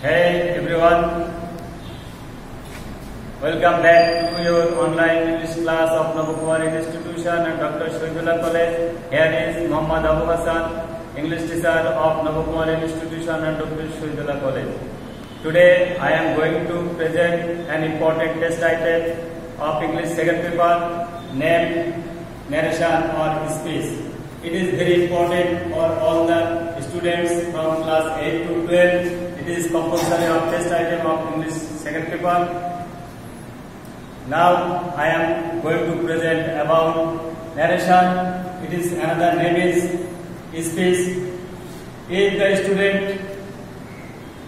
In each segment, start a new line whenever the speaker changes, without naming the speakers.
Hey everyone, welcome back to your online English class of Navakumar Institution and Dr. Shahidullah College. Here is Muhammad Abu Hassan, English teacher of Navakumar Institution and Dr. Shahidullah College. Today I am going to present an important test item of English second paper named narration or speech. It is very important for all the students from class 8 to 12. It is compulsory of test item of English second paper. Now I am going to present about narration. It is another name is speech. If the student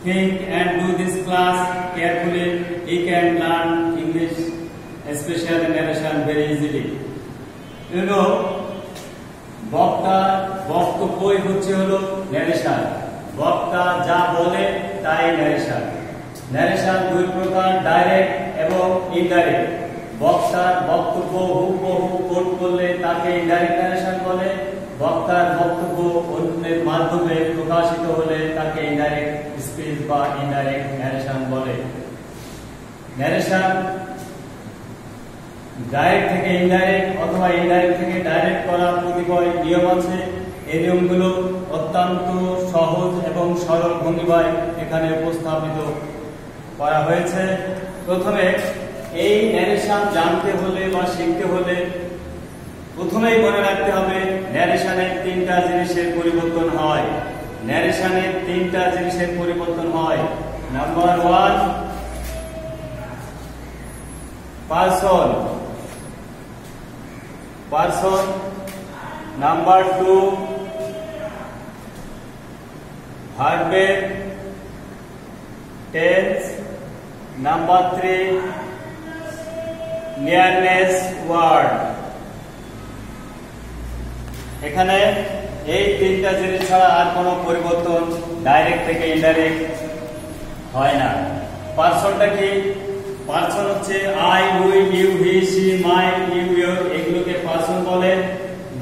think and do this class carefully, he can learn English, especially narration, very easily. You know, বক্তব্যই হচ্ছে হলো narration. বক্তা যা বলে তাই narration. Narration দুই প্রকার, direct এবং ইনডাইরেক্ট। বক্তার বক্তব্য হুবহু কোট করলে তাকে ইনডাইরেক্ট ন্যারেশন বলে। বক্তার বক্তব্য অন্যের মাধ্যমে প্রকাশিত হলে তাকে ইনডাইরেক্ট স্পিচ বা ইনডাইরেক্ট ন্যারেশন বলে। ন্যারেশন ডাইরেক্ট থেকে ইনডাইরেক্ট অথবা ইনডাইরেক্ট থেকে ডাইরেক্ট করার কতিপয় নিয়ম আছে। এই নিয়মগুলো অত্যন্ত সহজ এবং সরল ভঙ্গিমায় এখানে উপস্থাপিত করা হয়েছে। প্রথমে এই ন্যারেশন জানতে হলে বা শিখতে হলে প্রথমেই মনে রাখতে হবে ন্যারেশনের তিনটা জিনিসের পরিবর্তন হয়। ন্যারেশনের তিনটা জিনিসের পরিবর্তন হয়। Number 1, person, number 2, verb tense, number 3, nearness word। এখানে এই তিনটা জিনিস ছাড়া আর কোনো পরিবর্তন ডাইরেক্ট থেকে ইনডাইরেক্ট হয় না। পারসনটা কি? পারসন হচ্ছে I, we, you, he, she, my, you, your, এগুলোকে পারসন বলে।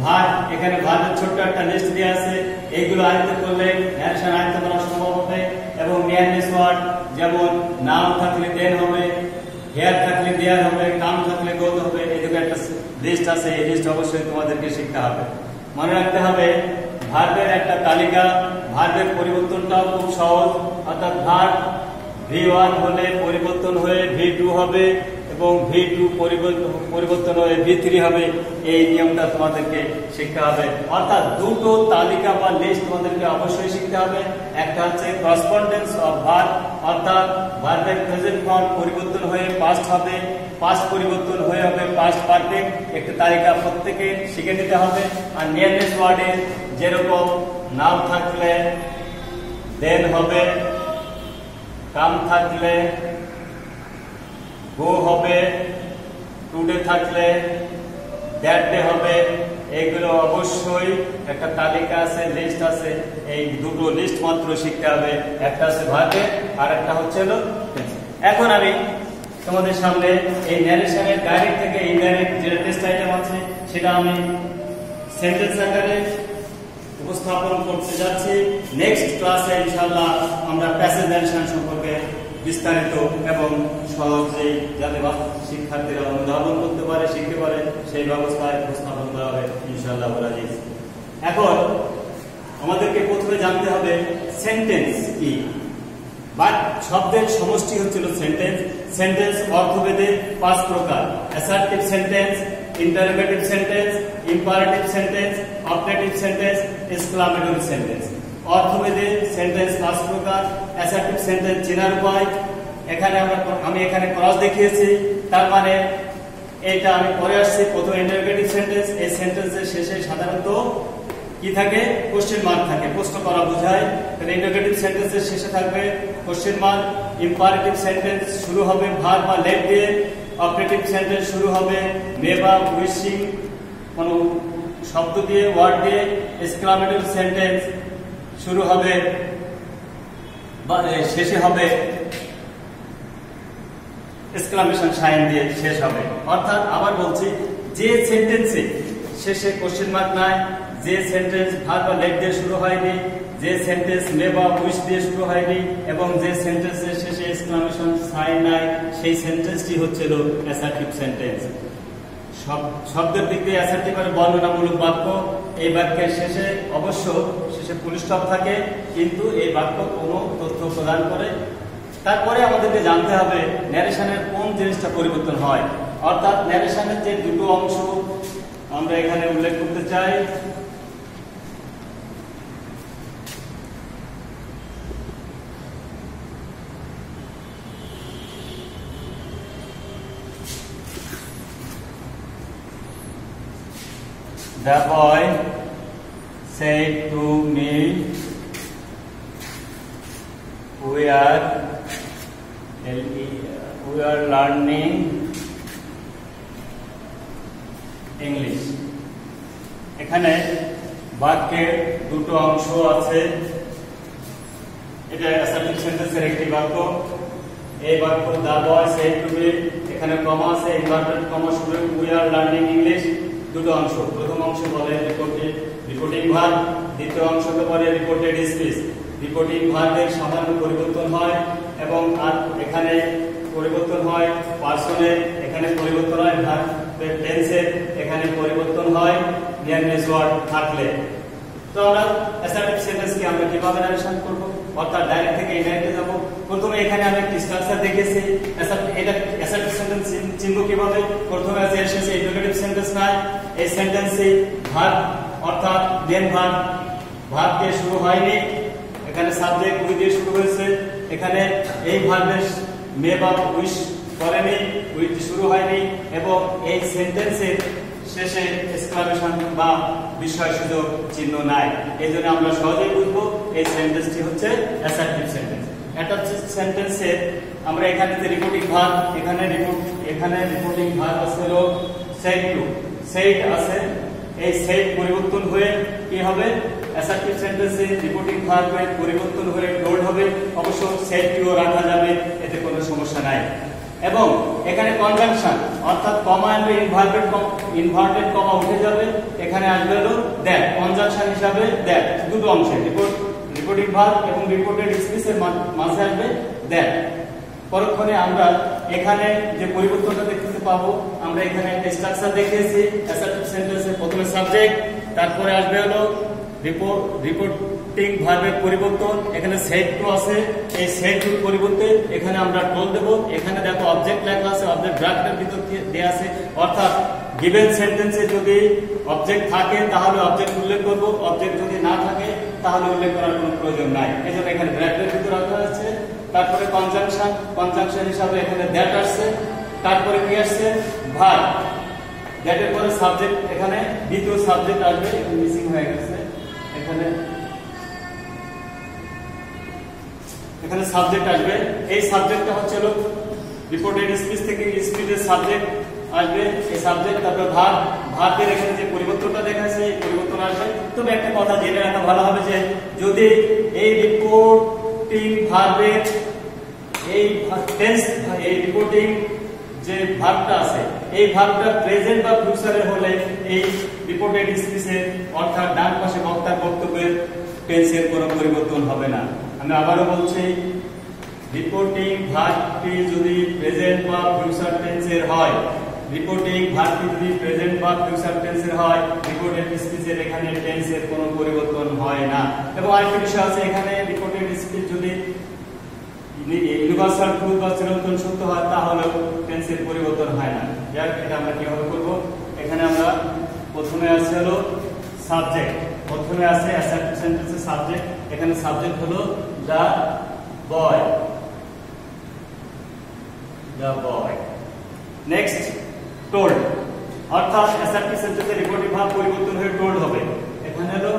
ভার্ব, এখানে ভার্বের ছোট্ট একটা লিস্ট দেওয়া আছে, এইগুলো আয়ত্ত করলে ন্যারেশন আয়ত্ত করা সম্ভব হবে। এবং নিয়ারনেস ওয়ার্ড, যেমন নাম থাকলে দেন হবে, হেয়ার থাকলে দেয়ার হবে, কাম থাকলে গোত হবে। এদিকে একটা লিস্ট আছে, এই লিস্ট অবশ্যই তোমাদেরকে শিখতে হবে। মনে রাখতে হবে ভার্বের একটা তালিকা। ভার্বের পরিবর্তনটাও খুব সহজ, অর্থাৎ ভার্ব V1 হলে পরিবর্তন হয়ে V2 হবে এবং V2 পরিবর্তন হয়ে V3 হবে। এই নিয়মটা তোমাদেরকে শিখতে হবে। অর্থাৎ দুটো তালিকা বা লিস্ট তোমাদেরকে অবশ্যই শিখতে হবে। একটা হচ্ছে করসপন্ডেন্স অফ ভার্ব, অর্থাৎ ভার্বের প্রেজেন্ট ফর্ম পরিবর্তন হয়ে পাস্ট হবে, পাস্ট পরিবর্তন হয়ে হবে পাস্ট পারফেক্ট। একটা তালিকা প্রত্যেকে শিখে নিতে হবে। আর নিয়ারনেস ওয়ার্ডে যেরকম নাম থাকলে দেন হবে, কাম থাকলে গো হবে, টুডে থাকলে দ্যাট ডে হবে। এগুলো অবশ্যই একটা তালিকা আছে, লিস্ট আছে। এই দুটো লিস্ট মাত্র শিখতে হবে। একটা আছে ভার্বে আর একটা হচ্ছে হলো টেন্স। এখন আমি তোমাদের সামনে এই ন্যারেশনের ডাইরেক্ট থেকে ইনডাইরেক্ট যে টেস্ট আইটেম আছে সেটা আমি সেন্টেন্স আকারে উপস্থাপন করতে যাচ্ছি। নেক্সট ক্লাসে ইনশাআল্লাহ আমরা প্যাসেজ ন্যারেশন সম্পর্কে বিস্তারিত এবং সহজেই যাতে শিক্ষার্থীরা অনুধাবন করতে পারে, শিখতে পারে, সেই ব্যবস্থায় উপস্থাপন করা হবে ইনশাআল্লাহ রাজিজ। এখন আমাদেরকে প্রথমে জানতে হবে সেন্টেন্স কি, বা শব্দের সমষ্টি হচ্ছিল সেন্টেন্স। সেন্টেন্স অর্থভেদে 5 প্রকার: assertive sentence, interrogative sentence, imperative sentence, objective sentence, exclamatory sentence. অর্থভেদে সেন্টেন্স 5 প্রকার। অ্যাসার্টিভ সেন্টেন্স চেনার উপায়, আমি এখানে ক্রস দেখিয়েছি, তার মানে এটা আমি পরে আসছি। প্রথম ইন্টারোগেটিভ সেন্টেন্স, এই সেন্টেন্সের শেষে সাধারণত কি থাকে? কোশ্চেন মার্ক থাকে, প্রশ্ন করা বোঝায়। তাহলে ইন্টারোগেটিভ সেন্টেন্সের শেষে থাকবে কোশ্চেন মার্ক। ইম্পারেটিভ সেন্টেন্স শুরু হবে ভার্ব বা লেট দিয়ে। অবজেক্টিভ সেন্টেন্স শুরু হবে মে বা উইশিং কোন শব্দ দিয়ে, ওয়ার্ড দিয়ে। এক্সক্লামেটরি সেন্টেন্স শুরু হবে বা শেষে হবে এক্সক্লামেশন সাইন দিয়ে শেষ হবে। অর্থাৎ আবার বলছি, যে সেন্টেন্সে শেষে কোশ্চেন মার্ক নাই, যে সেন্টেন্স ভার্ব বা লেট দিয়ে শুরু হয়নি, যে সেন্টেন্স মে বা উইশ দিয়ে শুরু হয়নি এবং যে সেন্টেন্সের শেষে এক্সক্লামেশন সাইন নাই, সেই সেন্টেন্সটি হচ্ছিল অ্যাসার্টিভ সেন্টেন্স। শব্দের দিক দিয়ে অ্যাসার্টিভ মানে বর্ণনামূলক বাক্য। এই বাক্যের শেষে অবশ্য শেষে ফুল স্টপ থাকে, কিন্তু এই বাক্য কোনো তথ্য প্রদান করে। তারপরে আমাদেরকে জানতে হবে ন্যারেশনের কোন জিনিসটা পরিবর্তন হয়, অর্থাৎ ন্যারেশনের যে দুটো অংশ আমরা এখানে উল্লেখ করতে চাই। The boy said to me, we are learning English. এখানে বাক্যের দুটো অংশ আছে। এটা অ্যাসার্টিভ সেন্টেন্সের একটি বাক্য। এই বাক্য the boy said to me, এখানে কমা আছে, ইনভার্টেড কমা শুরু, we are learning English। দুটো অংশ, প্রথম অংশ বলে রিপোর্টিং ভার্ব, দ্বিতীয় অংশকে বলে রিপোর্টেড স্পিচ। রিপোর্টিং ভার্বের সামান্য পরিবর্তন হয় এবং আর এখানে পরিবর্তন হয় পার্সনের, এখানে পরিবর্তন হয় ভার্বের টেন্সের, এখানে পরিবর্তন হয় নিয়ারনেস ওয়ার্ড থাকলে। তো আমরা অ্যাসার্টিভ সেন্টেন্সকে আমরা কিভাবে ন্যারেশন করব, অর্থাৎ ডাইরেক্ট থেকে ইনডাইরেক্টে যাব। প্রথমে এখানে আমি একটি স্ট্রাকচার দেখেছি। এটা অ্যাসার্টিভ সেন্টেন্স চিনব কিভাবে? প্রথমে আছে এর শেষে ইন্টারোগেটিভ সেন্টেন্স নাই, এই সেন্টেন্সে ভার্ব অর্থাৎ মেন ভার্ব দিয়ে শুরু হয়নি, এখানে সাবজেক্ট উই দিয়ে শুরু হয়েছে। এখানে এই ভার্বের মে বা উইশ করেনি, উইথ শুরু হয়নি এবং এই সেন্টেন্সের শেষে এক্সক্লামেশন বা বিস্ময়সূচক চিহ্ন নাই। এই জন্য আমরা সহজেই বুঝবো এই সেন্টেন্সটি হচ্ছে অ্যাসার্টিভ সেন্টেন্স। অ্যাসার্টিভ সেন্টেন্সে আমরা এখানে রিপোর্টিং ভার্ব, এখানে রিপোর্টিং ভার্ব আছে হলো said to, said আছে। এই said পরিবর্তন হয়ে কি হবে? অ্যাসার্টিভ সেন্টেন্সে রিপোর্টিং ভার্বের পরিবর্তন হয়ে told হবে। অবশ্য said to রাখা যাবে, এতে কোনো সমস্যা নাই। এবং এখানে কনজাংশন অর্থাৎ কমা এন্ড ইনভার্টেড কমা উঠে যাবে, এখানে আসবে হলো দ্যাট, কনজাংশন হিসাবে দ্যাট। দুটো অংশে রিপোর্টিং ভার্ব এবং রিপোর্টেড স্পিচের মাঝে আসবে দ্যাট। পরক্ষণে আমরা এখানে যে পরিবর্তনটা দেখতে পাবো, আমরা এখানে একটা স্ট্রাকচার দেখিয়েছি অ্যাসার্টিভ সেন্টেন্সে। প্রথমে সাবজেক্ট, তারপরে আসবে হলো রিপোর্টিং ভার্বের পরিবর্তন। এখানে said to আছে, এই said to পরিবর্তে এখানে আমরা told দেব। এখানে দেখো অবজেক্ট লেখা আছে, অবজেক্ট ব্র্যাকেটের ভিতর দেয়া আছে, অর্থাৎ গিভেন সেন্টেন্সে যদি অবজেক্ট থাকে তাহলে অবজেক্ট উল্লেখ করব, অবজেক্ট যদি না থাকে তাহলে উল্লেখ করার কোনো প্রয়োজন নাই। এজন্য এখানে ব্র্যাকেটের ভিতর রাখা হয়েছে। তারপরে কনজাংশন হিসাবে এখানে দ্যাট আসছে। তারপরে কি আসছে? ভার্ব। দ্যাটের পরে সাবজেক্ট, এখানে দ্বিতীয় সাবজেক্ট আসবে, মিসিং হয়ে গেছে। এখানে সাবজেক্ট আসবে। এই সাবজেক্টটা হচ্ছে রিপোর্টেড স্পিচ থেকে স্পিচের সাবজেক্ট আসবে, এই সাবজেক্ট। তারপরে ভার্বের এখানে যে পরিবর্তনটা দেখাচ্ছে এই পরিবর্তন আসবে। তবে একটা কথা জেনে রাখা ভালো হবে যে যদি এই রিপোর্টিং ভার্বের এই রিপোর্টিং যে ভার্বটা আছে, এই ভার্বটা প্রেজেন্ট বা ফিউচারে হলে এই রিপোর্টেড স্পিচের অর্থাৎ ডান পাশে বক্তার বক্তব্যের টেন্সের কোনো পরিবর্তন হবে না। আমি আবারও বলছি, রিপোর্টিং ভার্বটি যদি প্রেজেন্ট বা ফিউচার টেন্সের হয়, রিপোর্টিং ভার্বটি যদি প্রেজেন্ট বা ফিউচার টেন্সের হয়, রিপোর্টেড স্পিচের এখানে টেন্সের কোনো পরিবর্তন হয় না। এবং আরেকটা বিষয় আছে, এখানে রিপোর্টেড স্পিচ যদি ইউনিভার্সাল ট্রুথ বা চিরন্তন সত্য হয় তাহলে টেন্সের পরিবর্তন হয় না। যাক, এটা আমরা কিভাবে করব? এখানে আমরা প্রথমে আছে হলো সাবজেক্ট, প্রথমে আছে অ্যাসার্টিভ সেন্টেন্সের সাবজেক্ট। এখানে সাবজেক্ট হলো the boy, the boy. Next told, অর্থাৎ অ্যাসার্টিভ সেন্টেন্সের রিপোর্টিভ ভার্ব পরিবর্তন হয়ে টোল্ড হবে। এখানে হলো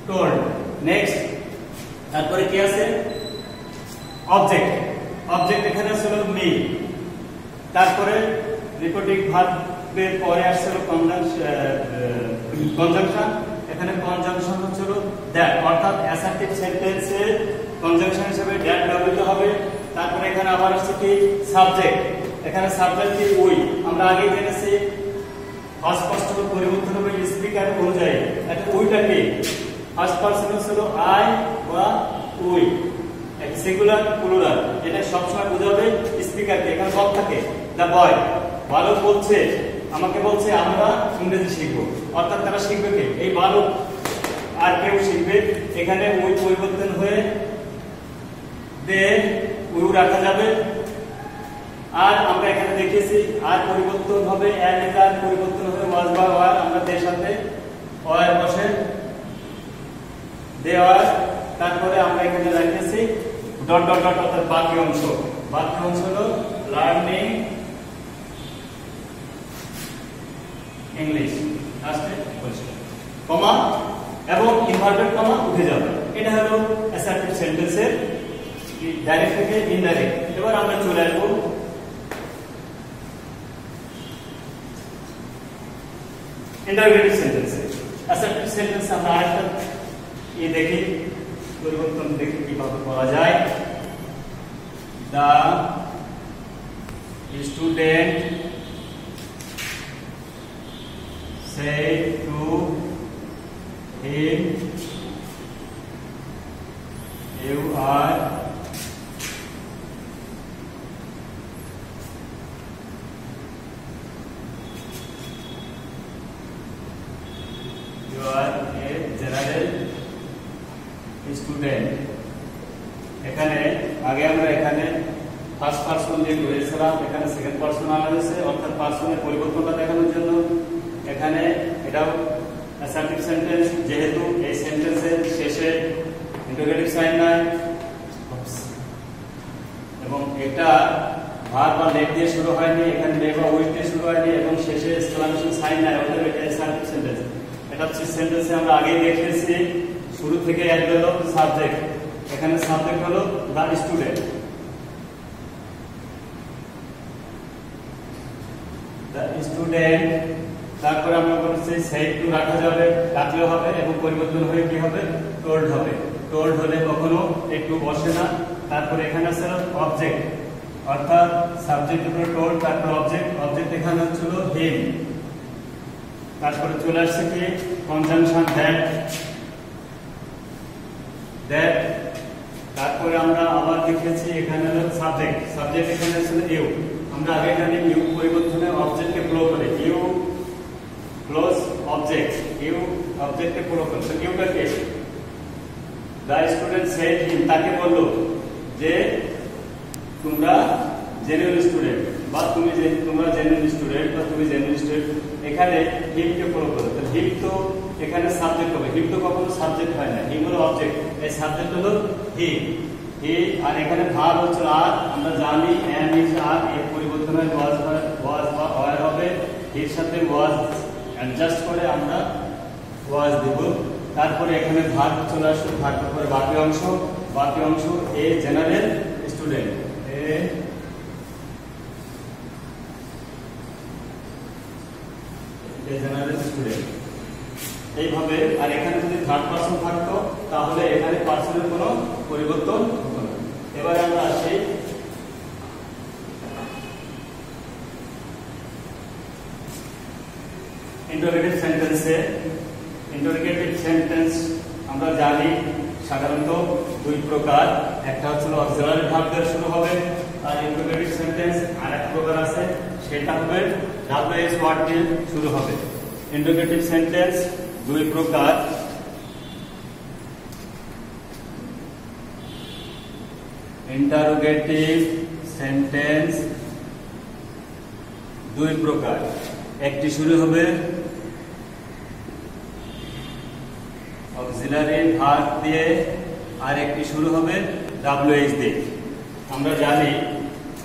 টোল্ড। নেক্সট, তারপরে কি আছে? অবজেক্ট। অবজেক্ট এখানে আছে হলো মি। তারপরে রিপোর্টিং ভার্বের পরে আসছে হলো কনজাংশন। এখানে কনজাংশন হচ্ছে হলো দ্যাট, অর্থাৎ অ্যাসার্টিভ সেন্টেন্সে কনজাংশন হিসেবে দ্যাট ব্যবহৃত হবে। তারপরে এখানে আবার আসছে কি? সাবজেক্ট। এখানে সাবজেক্ট কি? উই। আমরা আগে জেনেছি ফার্স্ট পরিবর্তন হবে স্পিকার অনুযায়ী। এটা উইটা কি? ফার্স্ট পারসন হলো আই বা উই, সিঙ্গুলার প্লুরাল, এটা সবসময় বোঝাবে স্পিকারকে। এখানে সব থাকে, দা বয়, বালক বলছে, আমাকে বলছে আমরা ইংরেজি শিখবো, অর্থাৎ তারা শিখবে কে? এই বালক, আর কেউ শিখবে। এখানে উই পরিবর্তন হয়ে দে উই রাখা যাবে। আর আমরা এখানে দেখেছি আর পরিবর্তন হবে, এর পরিবর্তন হবে ওয়াজ বা ওয়ার, আমরা দের সাথে ওয়ার বসে দেওয়ার। তারপরে আমরা এখানে লিখেছি ডট ডট ডট, অর্থাৎ বাকি অংশ। বাকি অংশ হলো লার্নিং ইংলিশ, লাস্টে কমা এবং ইনভার্টেড কমা উঠে যাবে। এটা হলো অ্যাসার্টিভ সেন্টেন্সের ডাইরেক্ট থেকে ইনডাইরেক্ট। এবার আমরা চলে আসবো ইন্টারোগেটিভ সেন্টেন্সে। অ্যাসার্টিভ সেন্টেন্স আমরা আরেকটা দেখি, পরিবর্তন দেখি কিভাবে করা যায়। দা student said to him, you are a general student। এখানে আগে আমরা এখানে ফার্স্ট পারসন দিয়ে করেছিলাম, এখানে সেকেন্ড পারসন আনা হয়েছে, অর্থাৎ পারসনের পরিবর্তনটা দেখানোর জন্য। এখানে এটাও অ্যাসার্টিভ সেন্টেন্স, যেহেতু এই সেন্টেন্সের শেষে ইন্টারোগেটিভ সাইন নাই এবং এটা ভার্ব বা লেট দিয়ে শুরু হয়নি, এখানে লে বা উইথ দিয়ে শুরু হয়নি এবং শেষে এক্সক্লামেশন সাইন নাই, অর্থাৎ এটা অ্যাসার্টিভ সেন্টেন্স। এটা হচ্ছে সেন্টেন্সে আমরা আগেই দেখেছি শুরু থেকে অ্যাড হলো সাবজেক্ট। এখানে সাবজেক্ট হলো দা স্টুডেন্ট, দা স্টুডেন্ট। তারপরে আমরা বলছি সেড টু রাখা যাবে, রাখলেও হবে এবং পরিবর্তন হয়ে কি হবে? টোল্ড হবে। টোল্ড হলে কখনো একটু বসে না। তারপরে এখানে আছে অবজেক্ট, অর্থাৎ সাবজেক্ট উপরে টোল্ড, তারপর অবজেক্ট। অবজেক্ট এখানে হচ্ছিল হিম। তারপরে চলে আসছে কি কনজাংশন দ্যাট, দ্যাট। তারপরে আমরা আবার দেখেছি এখানে হলো সাবজেক্ট, সাবজেক্ট এখানে ছিল ইউ। আমরা আগে এখানে ইউ পরিবর্তনে অবজেক্টকে ফলো করে ইউ ক্লোজ অবজেক্ট, ইউ অবজেক্টকে ফলো করে। তো ইউটা কে? দা স্টুডেন্ট সেড হিম, তাকে বলল যে তোমরা জেনুইন স্টুডেন্ট বা তোমরা জেনুইন স্টুডেন্ট বা তুমি জেনুইন স্টুডেন্ট। এখানে হিমকে ফলো করো। তো হিম তো এখানে সাবজেক্ট হবে, হিম তো কখনো সাবজেক্ট হয় না, হিম হলো অবজেক্ট। এই সাবজেক্ট হলো হি, হি। আর এখানে ভার্ব হচ্ছে আর। আমরা জানি এম ইজ আর, এর পরিবর্তন হয় ওয়াজ বা ওয়ার হবে। এর সাথে ওয়াজ অ্যাডজাস্ট করে আমরা ওয়াজ দেব। তারপরে এখানে ভার্ব চলে আসবে, ভার্বের পরে বাকি অংশ। বাকি অংশ a general student, a general student, এইভাবে। আর এখানে যদি থার্ড পারসন থাকতো তাহলে এখানে পারসনের কোনো পরিবর্তন হতো না। এবারে আমরা আসি ইন্টারোগেটিভ সেন্টেন্সে। ইন্টারোগেটিভ সেন্টেন্স আমরা জানি সাধারণত দুই প্রকার। একটা হচ্ছে অক্সিলারি ভার্ব দিয়ে শুরু হবে, আর ইন্টারোগেটিভ সেন্টেন্স আরেক প্রকার আছে, সেটা হবে ডাব্লিউএস ওয়ার্ড দিয়ে শুরু হবে। ইন্টারোগেটিভ সেন্টেন্স দুই প্রকার। ইন্টারোগেটিভ সেন্টেন্স দুই প্রকার, একটি শুরু হবে অক্সিলারি ভার্ব দিয়ে আর একটি শুরু হবে ডাব্লিউএইচ দিয়ে। আমরা জানি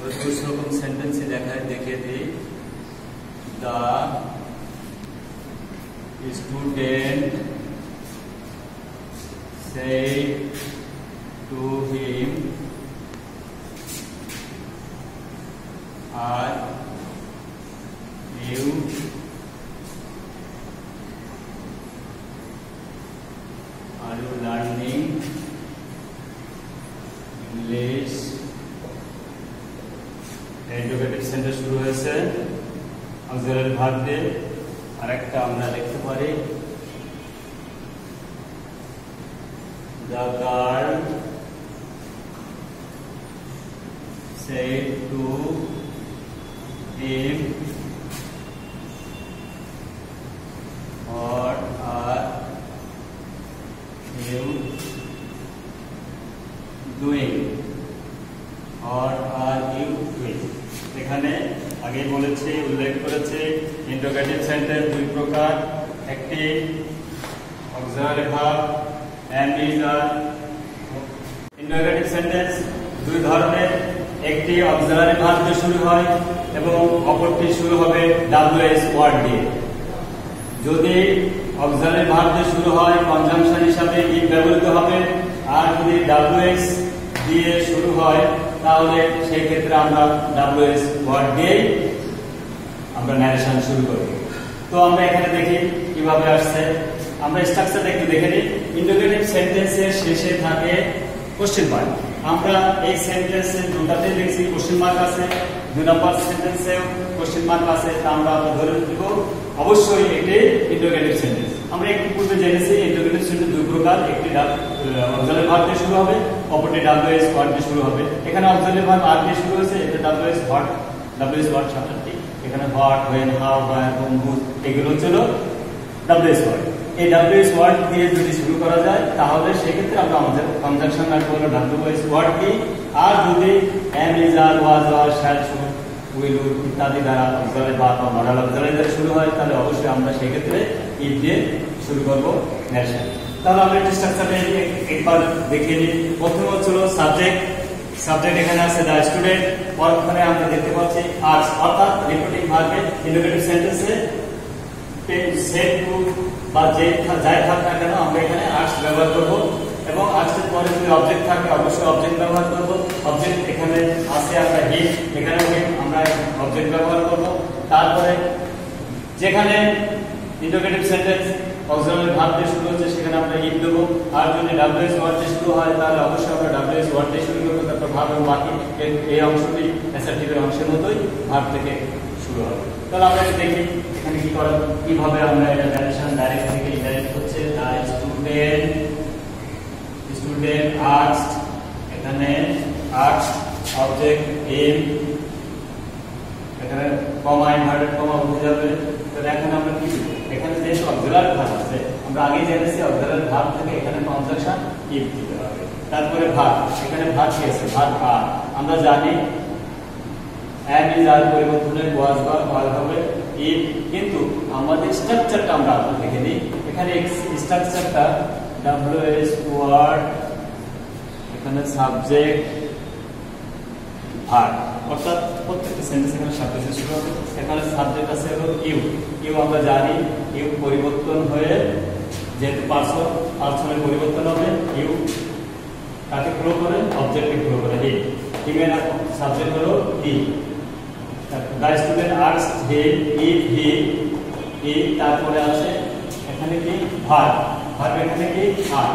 ওই দুই রকম সেন্টেন্সে দেখিয়ে দিই। The student said to him, are you learning English? Interrogative sentence শুরু হয়েছে অক্সিলারি ভার্ব দিয়ে। আরেকটা আমরা লিখতে পারি the girl said to him, what are you doing? What are you doing? এখানে আগে বলেছি, উল্লেখ করেছি ইন্টারোগেটিভ সেন্টেন্স দুই প্রকার, একটি auxiliary verb am is are। Interrogative sentence দুই ধরনের, একটি অক্সিলারি ভার্ব দিয়ে শুরু হয় এবং অপরটি শুরু হবে ws ওয়ার্ড দিয়ে। যদি অক্সিলারি ভার্ব দিয়ে শুরু হয় কনজাংশন হিসাবে ইফ ব্যবহৃত হবে, আর যদি ws দিয়ে শুরু হয় তাহলে সেই ক্ষেত্রে আমরা ws ওয়ার্ড দিয়ে আমরা ন্যারেশন শুরু করি। তো আমরা এখানে দেখি কিভাবে আসছে, আমরা স্ট্রাকচারটা একটু দেখে নিই। ইন্টারোগেটিভ সেন্টেন্সের শেষে থাকে কোশ্চেন মার্ক। আমরা এই সেন্টেন্সে দুটাতে লিখছি কোশ্চেন মার্ক আছে, দুই নম্বর সেন্টেন্সেও কোশ্চেন মার্ক আছে, তা আমরা ধরে নিব অবশ্যই এটি ইন্টারোগেটিভ সেন্টেন্স। আমরা একটু পূর্বে জেনেছি ইন্টারোগেটিভ সেন্টেন্স দুই প্রকার, একটি অক্সিলারি ভার্ব দিয়ে শুরু হবে, অপরটি ws ওয়ার্ড দিয়ে শুরু হবে। এখানে অক্সিলারি ভার্ব আর দিয়ে শুরু হয়েছে, এটা ws ওয়ার্ড সাথে, এখানে হোয়াট, হোয়েন, হাউ, হোয়ার, হুম, হু এগুলো হচ্ছিল ws ওয়ার্ড। এই ws ওয়ার্ড দিয়ে যদি শুরু করা যায় তাহলে সেক্ষেত্রে আমরা আমাদের কনজাংশন না করলে ws ওয়ার্ড দিই। আর যদি am, is, are, was, are, shall, should, will, would ইত্যাদি দ্বারা অক্সিলারি ভার্ব বা মডাল অক্সিলারি দ্বারা শুরু হয় তাহলে অবশ্যই আমরা সেক্ষেত্রে ইফ দিয়ে শুরু করব ন্যারেশন। তাহলে আমরা এই স্ট্রাকচারটা একবার দেখিয়ে নিই। প্রথম হচ্ছিল সাবজেক্ট এখানে আছে দ্য স্টুডেন্ট, পরক্ষণে আমরা দেখতে পাচ্ছি আর্টস, অর্থাৎ রিপিটিং ভার্বে ইন্টারোগেটিভ সেন্টেন্সে সেড টু বা যাই থাক না কেন আমরা এখানে আর্টস ব্যবহার করব, এবং আর্টসের পরে যদি অবজেক্ট থাকে অবশ্যই অবজেক্ট ব্যবহার করব। অবজেক্ট এখানে আছে আমরা হিম, এখানেও হিম আমরা অবজেক্ট ব্যবহার করব। তারপরে যেখানে ইন্টারোগেটিভ সেন্টেন্স অক্সিলারি ভার্ব দিয়ে শুরু হচ্ছে সেখানে আমরা ইফ দেব, আর যদি ws ওয়ার্ড দিয়ে শুরু হয় তাহলে অবশ্যই আমরা ws ওয়ার্ড দিয়ে শুরু করব। তারপর ভার্ব এবং বাকি এই অংশটি অ্যাসার্টিভের অংশের মতোই ভার্ব থেকে শুরু হবে। তাহলে আমরা দেখি এখানে কিভাবে আমরা এটা ন্যারেশন ডাইরেক্ট থেকে ইনডাইরেক্ট হচ্ছে। স্টুডেন্ট আস্কড, এখানে আস্কড অবজেক্ট এম, এখানে কমা ইনভার্টেড কমা উঠে যাবে। তাহলে এখন আমরা কি এখানে যেহেতু অক্সিলারি ভার্ব আছে আমরা আগে জেনেছি অক্সিলারি ভার্ব থেকে এখানে কনজাংশন ইফ দিতে হবে। তারপরে ভার্ব, এখানে ভার্ব কি আছে, ভার্ব আর। আমরা জানি am, is, are পরিবর্তনে was বা was হবে if, কিন্তু আমাদের স্ট্রাকচারটা আমরা দেখে নিই। এখানে স্ট্রাকচারটা ws ওয়ার্ড, এখানে সাবজেক্ট ভার্ব, অর্থাৎ প্রত্যেকটা সেন্টেন্স এখানে সাবজেক্ট শুরু হবে। এখানে সাবজেক্ট আছে হলো ইউ আমরা জানি ইউ পরিবর্তন হয়ে যেহেতু পার্সনের পরিবর্তন হবে, ইউ কাকে ফলো করে, অবজেক্টকে ফলো করে হিমের সাবজেক্ট হলো he. The student asked him if he, তারপরে আছে এখানে কি ভার্ব, এখানে কি আর,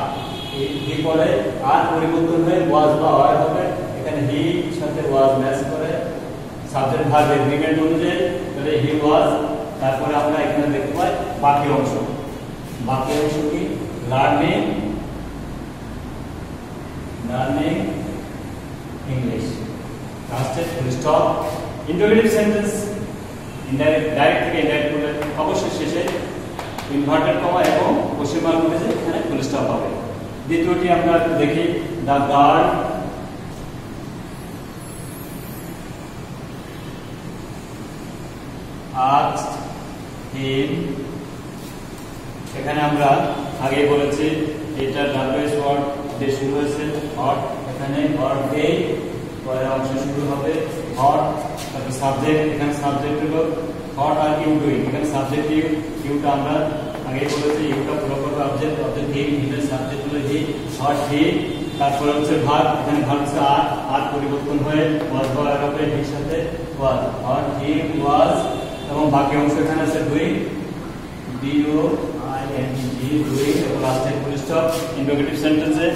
হি পরে আর পরিবর্তন হয়ে ওয়াজ বা ওয়ার হবে। এখানে হি সাথে ওয়াজ ম্যাচ করে সাবজেক্ট ভার্ব এগ্রিমেন্ট অনুযায়ী, তাহলে হি ওয়াজ। তারপরে আমরা এখানে দেখতে পাই বাকি অংশ কি লার্নিং ইংলিশ, লাস্টে full stop. Interrogative sentence direct থেকে ইনডাইরেক্ট করলে অবশ্যই শেষে ইনভার্টেড কমা এবং কোশ্চেন মার্ক উঠেছে, এখানে ফুল স্টপ হবে। দ্বিতীয়টি আমরা একটু দেখি, দ্য গার্ল asked him, এখানে আমরা আগে বলেছি এটা ws ওয়ার্ড দিয়ে শুরু হয়েছে, হট, এখানে হট দিয়ে পরের অংশ শুরু হবে হট। তারপর সাবজেক্ট, এখানে সাবজেক্ট হলো হট আর ইউ ডুইং, এখানে সাবজেক্ট ইউটা আমরা আগে বলেছি ইউটা পুরো করবে অবজেক্ট হিম, হিমের সাবজেক্ট হলো হি, হট হি। তারপরে হচ্ছে ভার্ব, এখানে ভার্ব হচ্ছে আর পরিবর্তন হয়ে ওয়াজ বা হবে হির সাথে ওয়াজ, হট হি ওয়াজ। এবং বাকি অংশ এখানে আছে ডুইং, ডুইং, এবং লাস্টে ফুল স্টপ। ইন্টারোগেটিভ সেন্টেন্সে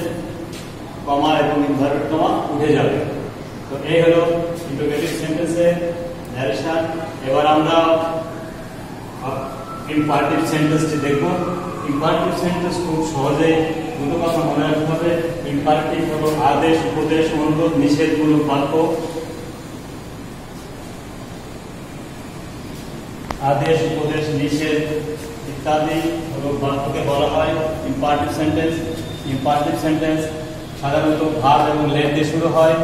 কমা এবং ইনভার্টেড কমা উঠে যাবে। তো এই হলো ইন্টারোগেটিভ সেন্টেন্সের ন্যারেশন। এবার আমরা ইম্পারেটিভ সেন্টেন্সটি দেখব। ইম্পারেটিভ সেন্টেন্স খুব সহজে দুটো কথা মনে রাখতে হবে। ইম্পারেটিভ হলো আদেশ, উপদেশ, অনুরোধ, নিষেধমূলক বাক্য। আদেশ, উপদেশ, নিষেধ ইত্যাদি হলো বাক্যকে বলা হয় ইম্পারেটিভ সেন্টেন্স। ইম্পারেটিভ সেন্টেন্স সাধারণত ভার্ব এবং লেট দিয়ে শুরু হয়।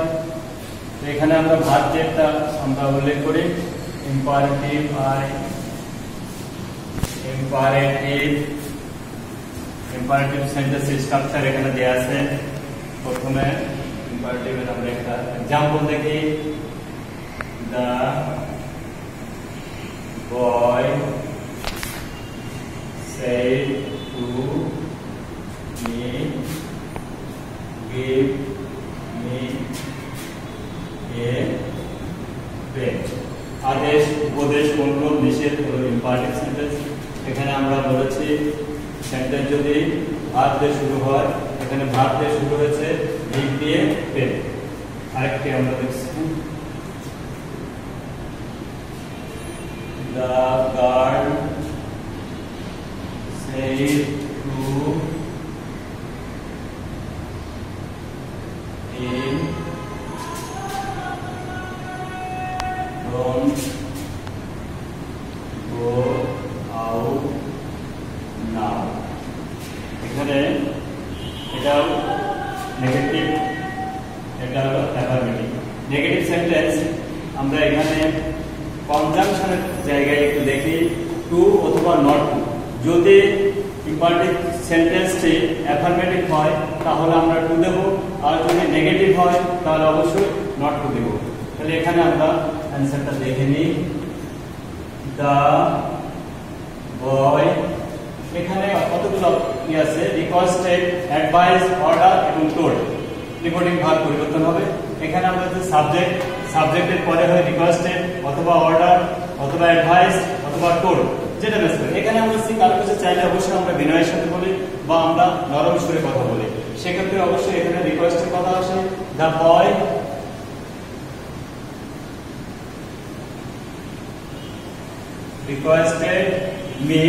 তো এখানে আমরা ভার্বটা আমরা উল্লেখ করি ইম্পারেটিভ ইম্পারেটিভ সেন্টেন্স স্ট্রাকচার এখানে দেয়া আছে। প্রথমে ইম্পারেটিভ এর আমরা একটা एग्जांपल দেখি। The boy said to me give me a pen। আদেশ, উপদেশ, অনুরোধ, নিষেধ হলো ইম্পারেটিভ সেন্টেন্স। এখানে আমরা বলেছি সেন্টেন্স যদি ভার্ব দিয়ে শুরু হয়, এখানে ভার্ব দিয়ে শুরু হয়েছে, গিভ দিয়ে পেন। আরেকটি আমরা দেখছি the girl said to him don't go out now। এখানে এটাও নেগেটিভ, এটা হলো অ্যাফার্মেটিভ। নেগেটিভ সেন্টেন্স আমরা এখানে কনজাংশনের জায়গায় একটু দেখি, টু অথবা নট টু। যদি ইম্পারেটিভ সেন্টেন্সটি অ্যাফার্মেটিভ হয় তাহলে আমরা টু দেব, আর যদি নেগেটিভ হয় তাহলে অবশ্যই নট টু দেব। তাহলে এখানে আমরা অ্যানসারটা দেখে নিই। দ্য বয়, এখানে কতগুলো কি আছে, রিকোয়েস্টেড, অ্যাডভাইস, অর্ডার এবং টোল্ড। রিপোর্টিং ভার্ব পরিবর্তন হবে। এখানে আমরা যে সাবজেক্টের পরে হয় রিকোয়েস্টেড অথবা অর্ডার অথবা অ্যাডভাইস অথবা টোল্ড, যেটা বেশ করে। এখানে আমরা কারো কাছে চাইলে অবশ্যই আমরা বিনয়ের সাথে বলি বা আমরা নরম সুরে কথা বলি, সেক্ষেত্রে অবশ্যই এখানে রিকোয়েস্টের কথা আসে। দ্য বয় requested me,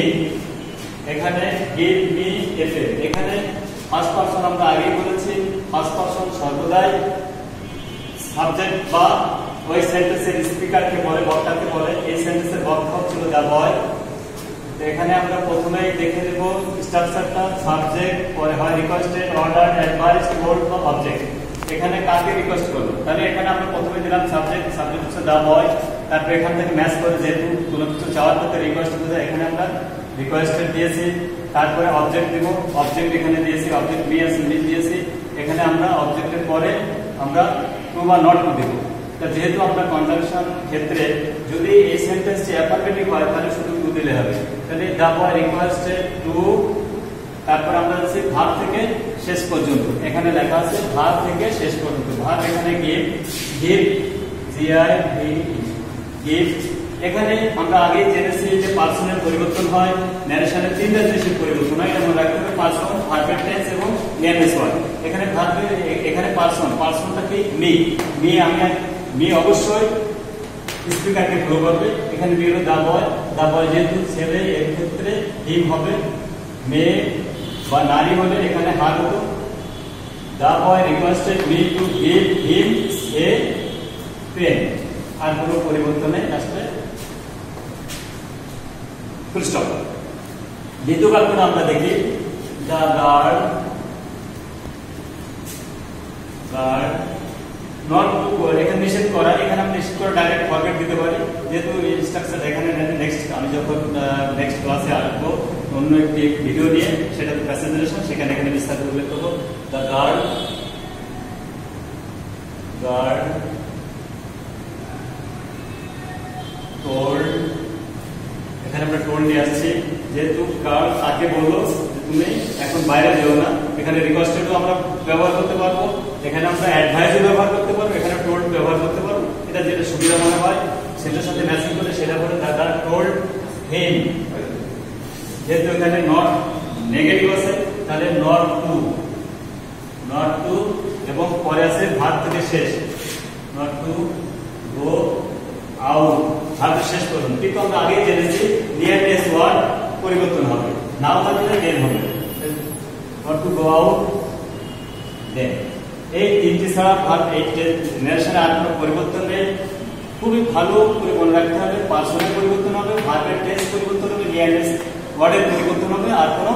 এখানে give me a pen। এখানে ফার্স্ট পারসন আমরা আগেই বলেছি, ফার্স্ট পারসন সর্বদাই সাবজেক্ট বা ওই সেন্টেন্সের স্পিকারকে বলে, বক্তাকে বলে। এই সেন্টেন্সের বক্তা ছিল দ্য বয়। তো এখানে আমরা প্রথমেই দেখে দেব স্ট্রাকচারটা, সাবজেক্ট, পরে হয় রিকোয়েস্টেড, অর্ডার, অ্যাডভাইস, টোল্ড বা অবজেক্ট। এখানে কাকে রিকোয়েস্ট করব, তাহলে এখানে আমরা প্রথমে দিলাম সাবজেক্ট, সাবজেক্ট হচ্ছে দ্য বয়। তারপর এখান থেকে ম্যাচ করে যেহেতু কোনো কিছু চাওয়ার ক্ষেত্রে রিকোয়েস্ট বোঝায়, এখানে আমরা রিকোয়েস্টেড দিয়েছি। তারপরে অবজেক্ট দিব, অবজেক্ট এখানে দিয়েছি, অবজেক্ট মি দিয়েছি। এখানে আমরা অবজেক্টের পরে আমরা টু বা নট টু দিব। তা যেহেতু আমরা কনজাংশন ক্ষেত্রে যদি এই সেন্টেন্সটি অ্যাফার্মেটিভ হয় তাহলে শুধু টু দিলে হবে। তাহলে দ্য বয় রিকোয়েস্টেড টু, তারপর আমরা যাচ্ছি ভার্ব থেকে শেষ পর্যন্ত। এখানে লেখা আছে ভার্ব থেকে শেষ পর্যন্ত। ভার্ব এখানে গিভ, গিভ। এখানে আমরা আগে জেনেছি যে পার্সনের পরিবর্তন হয়, ন্যারেশনের তিনটা জিনিসের পরিবর্তন হয়। যেমন রাখতে হবে পার্সন, ভার্বের টেন্স এবং নেমলেস ওয়ার্ড। এখানে ভার্বের, এখানে পার্সনটা কি মি, আমি অবশ্যই স্পিকারকে ফলো করবে। এখানে মি হলো দ্য বয় যেহেতু ছেলে, এর ক্ষেত্রে হিম হবে। মেয়ে বা নারী হলে এখানে হার হতো। The boy requested me to give him a pen. আর কোনো পরিবর্তনে আসলে ফুল স্টপ। দ্বিতীয় বাক্যটা আমরা দেখি, the girl not to go. এখানে নিষেধ করা, এখানে আমরা নিষেধ করে ডাইরেক্ট ফরগেট দিতে পারি, যেহেতু ইনস্ট্রাকচার এখানে নেক্সট আমি যখন নেক্সট ক্লাসে আসবো অন্য একটি ভিডিও নিয়ে, সেটা প্যাসেঞ্জারেশন, সেখানে এখানে বিস্তারিত উল্লেখ করবো। দ্য গার্ল told, এখানে আমরা টোল্ড নিয়ে আসছি, যেহেতু গার্ল তাকে বললো তুমি এখন বাইরে যেও না। এখানে রিকোয়েস্টেডও আমরা ব্যবহার করতে পারবো, এখানে আমরা অ্যাডভাইসও ব্যবহার করতে পারবো, এখানে টোল্ড ব্যবহার করতে পারবো। এটা যেটা সুবিধা মনে হয় সেটার সাথে ম্যাচিং করে সেটা বলে দ্য টোল্ড হিম। যেহেতু এখানে নট নেগেটিভ আছে তাহলে নট টু এবং পরে আছে ভার্ব থেকে শেষ, not to go out, verb শেষ পর্যন্ত। কিন্তু আমরা আগেই জেনেছি নিয়ারনেস ওয়ার্ড পরিবর্তন হবে, নাও থাকলে নেম হবে। নট টু গো আউট দেন। এই তিনটি ছাড়া ভার্ব এই নারেশনে আর কোনো পরিবর্তন নেই। খুবই ভালো করে মনে রাখতে হবে, পার্সনের পরিবর্তন হবে, ভার্বের টেন্স পরিবর্তন হবে, নিয়ারেস্ট ওয়ার্ডের পরিবর্তন হবে, আর কোনো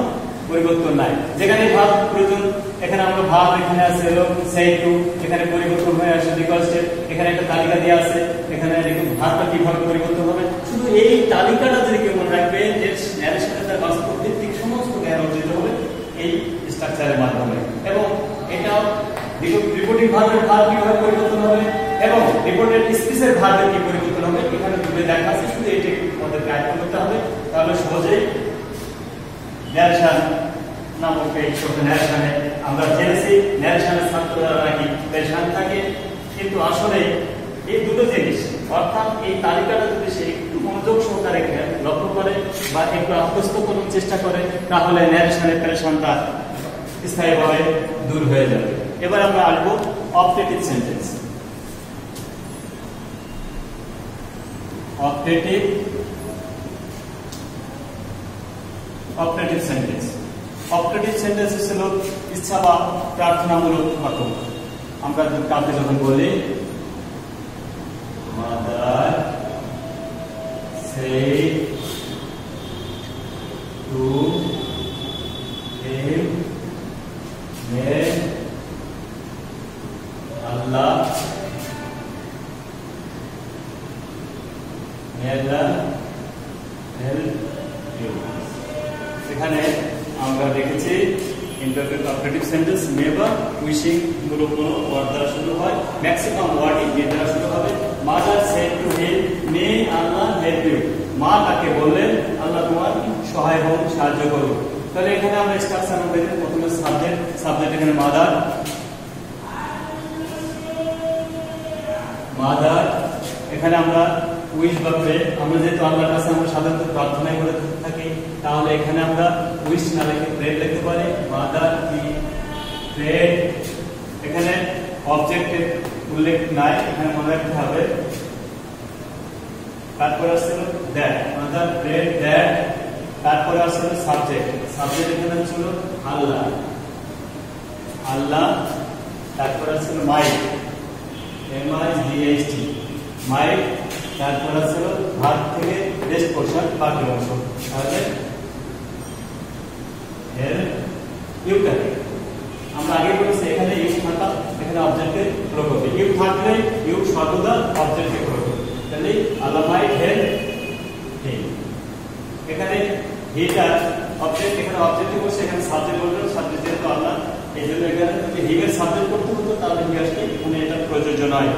পরিবর্তন নাই। যেখানে ভার্ব প্রয়োজন, এখানে আমরা ভার্ব এখানে আছে সে টু, এখানে পরিবর্তন হয়ে আসে বিকজ স্টেপ, এখানে একটা তালিকা দেওয়া আছে, এখানে ভার্বটা কিভাবে পরিবর্তন হবে, শুধু এই তালিকাটা যদি কেউ মনে রাখবে যে ন্যারেশনে তার বাস্তব ভিত্তিক সমস্ত জ্ঞান অর্জিত হবে এই স্ট্রাকচারের মাধ্যমে। এবং এটা রিপোর্টিং ভার্বের ভার্ব কিভাবে পরিবর্তন হবে এবং রিপোর্টেড স্পিচের ভার্বের কি পরিবর্তন হবে এখানে দুটো দেখা আছে, শুধু এইটা একটু আমাদের গাইড করতে হবে, তাহলে সহজেই ন্যারেশন নামক এই ছোট ন্যারেশনে আমরা জেনেছি ন্যারেশনের ছাত্ররা নাকি পেরেশান থাকে, কিন্তু আসলে এই দুটো জিনিস, অর্থাৎ এই তালিকাটা যদি সে একটু মনোযোগ সহকারে লক্ষ্য করে বা একটু আত্মস্থ করার চেষ্টা করে তাহলে ন্যারেশনের পেরেশানটা স্থায়ীভাবে দূর হয়ে যাবে। এবার আমরা আসবো optative sentence. Optative sentence, optative sentence হলো ইচ্ছা বা প্রার্থনামূলক বাক্য। আমরা কাউকে যখন বলি mother said to him, may Allah help you। এখানে আমরা দেখেছি ইন্টারভিউ অপটেটিভ সেন্টেন্স মে বা উইশিং গুলো কোনো ওয়ার্ড দ্বারা শুরু হয়, ম্যাক্সিমাম ওয়ার্ডই মে দ্বারা শুরু হবে। Mother said to him, may Allah help you, মা তাকে বললেন আল্লাহ তোমার সহায় হোক, সাহায্য করুন। তাহলে এখানে আমরা স্ট্রাকচার দেখি, প্রথমে সাবজেক্ট এখানে মাদার, এখানে আমরা উইশ বা প্রে, আমরা যেহেতু আল্লাহর কাছে আমরা সাধারণত প্রার্থনা করে থাকি তাহলে এখানে আমরা উইশ না লিখে প্রে লিখতে পারি। মাদার কি প্রেড, এখানে অবজেক্টের উল্লেখ নাই, এখানে মনে রাখতে হবে। তারপর আসছে দ্যাট, মাদার প্রেড দ্যাট, তারপর আসছে সাবজেক্ট এখানে ছিল আল্লাহ, তারপর আসছে মাইক, MIGHT মাইক, তারপর আসছে ভার্ব থেকে বেস্ট পোরশন বাকি অংশ, তাহলে হেল্প ইউ থাকে। আমরা আগে বলেছি এখানে ইউ থাকা, এখানে অবজেক্টের প্রয়োগ হবে, ইউ থাকলে ইউ সর্বদা অবজেক্টের প্রয়োগ হবে, তাহলে আল্লাহ মাইট হেল্প হিম। এখানে হিটা অবজেক্ট, এখানে অবজেক্টে বসে এখানে সাবজেক্ট বলবেন, সাবজেক্ট যেহেতু আল্লাহ এই জন্য এখানে যদি হিমের সাবজেক্ট করতে হতো তাহলে হি আসলে এখানে এটা প্রযোজ্য নয়।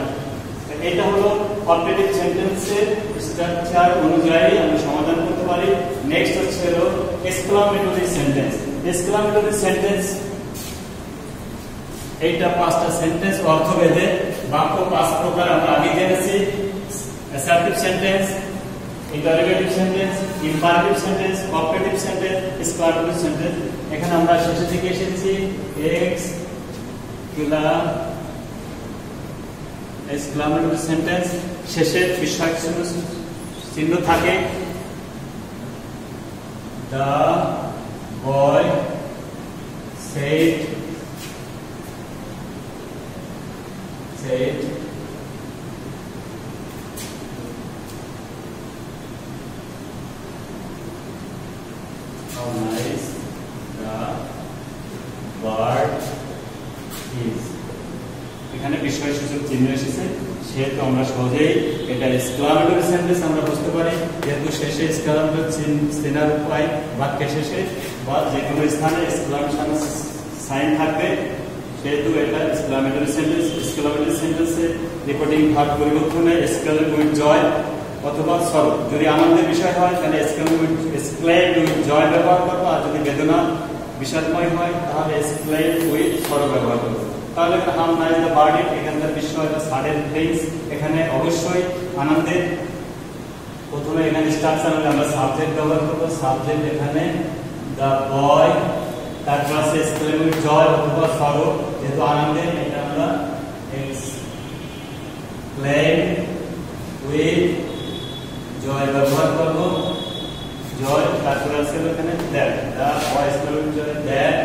এটা হলো অপটেটিভ সেন্টেন্সের স্ট্রাকচার অনুযায়ী আমরা সমাধান করতে পারি। নেক্সট হচ্ছে হলো এক্সক্লামেটরি সেন্টেন্স। এক্সক্লামেটরি সেন্টেন্স এইটা পাঁচটা সেন্টেন্স অর্থভেদে বাক্য পাঁচ প্রকার আমরা আগে জেনেছি। Assertive sentence, interrogative sentence, imperative sentence, optative sentence, exclamatory sentence. এখানে আমরা শেষের দিকে এসেছি। এক্সক্লামেটরি সেন্টেন্স শেষে বিস্ময় চিহ্ন থাকে। The boy said how nice the bird is। এখানে বিস্ময়সূচক চিহ্ন এসেছে, সেহেতু আমরা সহজেই এটা এক্সক্লামেটরি সেন্টেন্স আমরা বুঝতে পারি, যেহেতু শেষে এক্সক্লামেটরি চিহ্নের উপায় বাক্যের শেষে বা যে কোনো স্থানে এক্সক্লামেশন সাইন থাকবে, সেহেতু এটা এক্সক্লামেটরি সেন্টেন্স। এক্সক্লামেটরি সেন্টেন্সে রিপোর্টিং ভার্ব পরিবর্তনে এক্সক্লেম উইথ জয় অথবা সরো, যদি আনন্দের বিষয় হয় তাহলে এক্সক্লেম উইথ জয় ব্যবহার করবো, আর যদি বেদনা বিষাদময় হয় তাহলে এক্সক্লেম উইথ সরো ব্যবহার করবো। তাহলে how nice the bird is, এখানকার বিষয় সাডেন থিংস, এখানে অবশ্যই আনন্দের। প্রথমে এখানে স্ট্রাকচার হলে আমরা সাবজেক্ট ব্যবহার করবো, সাবজেক্ট এখানে দ্য বয়, তারপর আছে এক্সক্লেম উইথ জয় অথবা সরো, যেহেতু আনন্দের এটা আমরা এক্সক্লেম উইথ জয় ব্যবহার করবো, জয়। তারপর আছে এখানে that, the boy exclaim with joy that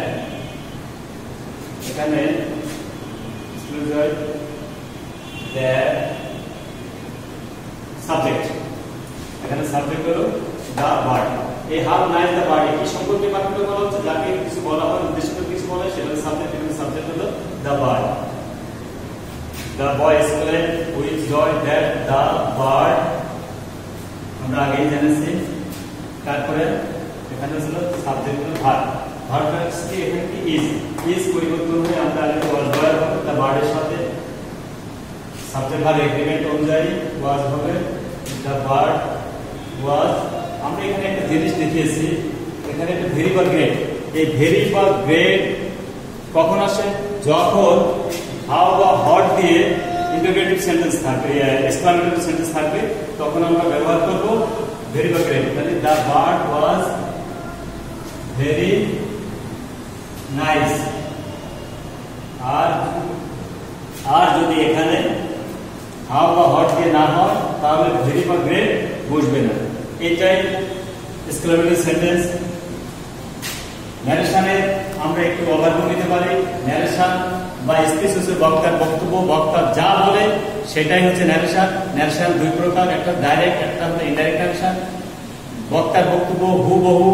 এখানে দ্যাট সাবজেক্ট, এখানে সাবজেক্ট হলো দা বার্ড। এই হাউ নাইস দা বার্ড কি সম্পর্কে বাক্যটা বলা হচ্ছে, যাকে কিছু বলা হয়, উদ্দেশ্য করে কিছু বলা হয়, সেটা সাবজেক্ট। এখানে সাবজেক্ট হলো the bird. The boy exclaimed with joy that the bird, আমরা আগেই জেনেছি। তারপরে এখানে ছিল সাবজেক্ট হলো ভার্ব। ভার্বটা কি এখানে কি ইজ পরিবর্তন হয়ে আমরা আগে ওয়াজ বয়ার হবে, দা বার্ডের সাথে সাবজেক্ট ভার্ব এগ্রিমেন্ট অনুযায়ী ওয়াজ হবে দা বার্ড ওয়াজ। আমরা এখানে একটা জিনিস দেখিয়েছি, এখানে একটা ভেরি বা গ্রেট। এই ভেরি বা গ্রেট কখন আসে, যখন হাউ বা হট দিয়ে ইন্টারোগেটিভ সেন্টেন্স থাকবে, এক্সক্লামেটরি সেন্টেন্স থাকবে, তখন আমরা ব্যবহার করব ভেরি বা গ্রেট। তাহলে the bird was very nice. আর যদি এখানে হাউ বা হট দিয়ে না হয় তাহলে ভেরি বা গ্রেট বসবে না। এটাই এক্সক্লামেটরি সেন্টেন্স। ন্যারেশনে আমরা একটু ওভারভিউ নিতে পারি। ন্যারেশন বা স্পিচ হচ্ছে বক্তার বক্তব্য, বক্তা যা বলে সেটাই হচ্ছে ন্যারেশন। ন্যারেশন দুই প্রকার, একটা ডাইরেক্ট, একটা হচ্ছে ইনডাইরেক্ট ন্যারেশন। বক্তার বক্তব্য হুবহু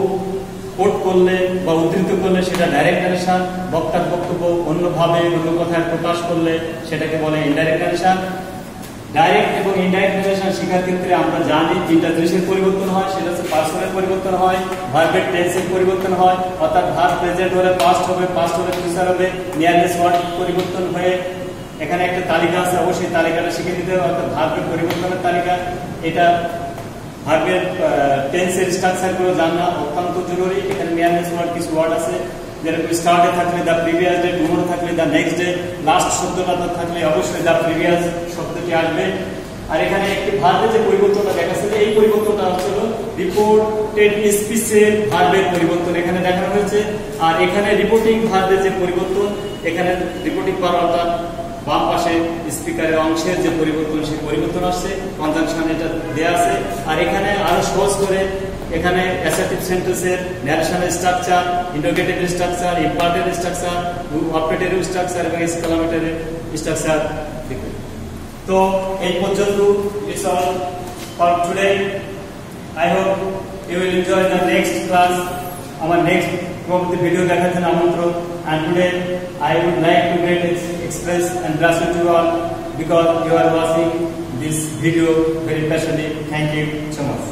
কোট করলে বা উদ্ধৃত করলে সেটা ডাইরেক্ট ন্যারেশন। বক্তার বক্তব্য অন্যভাবে অন্য কথায় প্রকাশ করলে সেটাকে বলে ইনডাইরেক্ট ন্যারেশন। ডাইরেক্ট এবং ইনডাইরেক্ট ন্যারেশন শেখার ক্ষেত্রে আমরা জানি তিনটা জিনিসের পরিবর্তন হয়, সেটা হচ্ছে পার্সনের পরিবর্তন হয়, ভার্বের টেন্সের পরিবর্তন হয়, অর্থাৎ ভার্ব প্রেজেন্ট হলে পাস্ট হবে, পাস্ট হলে ফিউচার হবে, নিয়ারনেস ওয়ার্ড পরিবর্তন হয়ে এখানে একটা তালিকা আছে, অবশ্যই তালিকাটা শিখে দিতে হবে, অর্থাৎ ভার্বের পরিবর্তনের তালিকা। এটা ভার্বের টেন্সের স্ট্রাকচার গুলো জানা অত্যন্ত জরুরি। এখানে নিয়ারনেস ওয়ার্ড কিছু ওয়ার্ড আছে, যেরকম স্টার্টে থাকলে দা প্রিভিয়াস ডে, টুমোরো থাকলে দা নেক্সট ডে, লাস্ট শব্দটা থাকলে অবশ্যই দা প্রিভিয়াস শব্দটি আসবে। আর এখানে একটি ভার্বের যে পরিবর্তনটা দেখাচ্ছে, এই পরিবর্তনটা হচ্ছিল রিপোর্টেড স্পিচের ভার্বের পরিবর্তন এখানে দেখানো হয়েছে। আর এখানে রিপোর্টিং ভার্বের যে পরিবর্তন, এখানে রিপোর্টিং পাওয়ার অর্থাৎ বাম পাশে স্পিকারের অংশের যে পরিবর্তন, সেই পরিবর্তন আসছে, কনজাংশন এটা দেয়া আছে। আর এখানে আরো সহজ করে এখানে অ্যাসার্টিভ সেন্টেন্সের ন্যারেশনের structure, interrogative structure, imperative structure, operative structure এবং এক্সক্লামেটরি স্ট্রাকচার দেখবে। তো এই পর্যন্ত it's all for today. I hope you will enjoy the next class. আমার নেক্সট পরবর্তী ভিডিও দেখার জন্য আমন্ত্রণ। And today I would like to express and gratitude to you all because you are watching this video very patiently. Thank you so much.